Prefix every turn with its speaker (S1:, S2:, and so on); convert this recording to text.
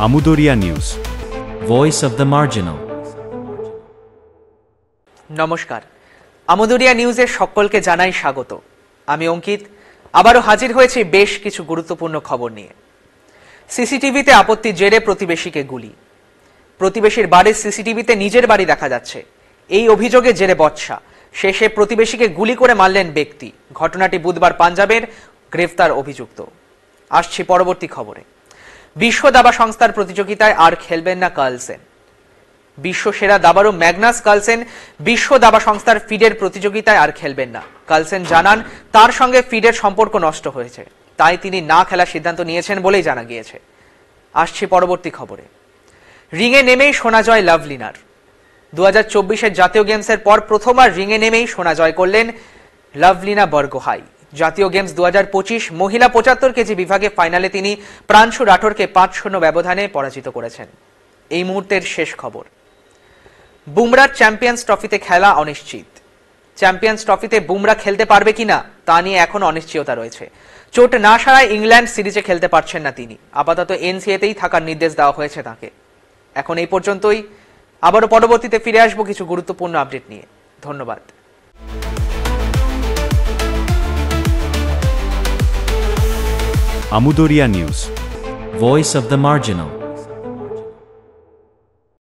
S1: আমুদরিয়া news, voice of the marginal.
S2: নমস্কার, আমুদরিয়া নিউজের সকলকে জানাই স্বাগত। আমি অঙ্কিত আবারও হাজির হয়েছি বেশ কিছু গুরুত্বপূর্ণ খবর নিয়ে। সিসিটিভিতে আপত্তির জেরে প্রতিবেশীকে গুলি। প্রতিবেশীর বাড়ির সিসিটিভিতে নিজের বাড়ি দেখা যাচ্ছে, এই অভিযোগে জেরে বচসা। শেষে প্রতিবেশীকে গুলি করে মারলেন ব্যক্তি। ঘটনাটি বুধবার পাঞ্জাবের, গ্রেফতার অভিযুক্ত। আসছি পরবর্তী খবরে। বিশ্ব দাবা সংস্থার প্রতিযোগিতায় আর খেলবেন না কার্লসেন। বিশ্ব সেরা দাবাড়ু ম্যাগনাস কার্লসেন বিশ্ব দাবা সংস্থার ফিডের প্রতিযোগিতায় আর খেলবেন না। কার্লসেন জানান তার সঙ্গে ফিডের সম্পর্ক নষ্ট হয়েছে, তাই তিনি না খেলার সিদ্ধান্ত নিয়েছেন বলেই জানা গিয়েছে। আসছি পরবর্তী খবরে। রিংয়ে নেমেই সোনা জয় লাভলিনার। 2024-এর জাতীয় গেমসের পর প্রথমবার রিংয়ে নেমেই সোনা জয় করলেন লাভলিনা বরগোহাই। জাতীয় গেমস 2025 মহিলা 75 কেজি বিভাগে ফাইনালে তিনি প্রাঞ্শু রাঠোরকে 5-0 ব্যবধানে পরাজিত করেছেন। এই মুহূর্তের শেষ খবর। বুমরার চ্যাম্পিয়ন্স ট্রফিতে খেলা অনিশ্চিত। চ্যাম্পিয়ন্স ট্রফিতে বুমরা খেলতে পারবে কিনা তা নিয়ে এখন অনিশ্চয়তা রয়েছে। চোট না সারায় ইংল্যান্ড সিরিজে খেলতে পারছেন না তিনি। আপাতত এনসিএতেই থাকার নির্দেশ দেওয়া হয়েছে তাকে। এখন এই পর্যন্তই। আবারও পরবর্তীতে ফিরে আসবো কিছু গুরুত্বপূর্ণ আপডেট নিয়ে। ধন্যবাদ।
S1: Amudariya news,
S3: voice of the marginal.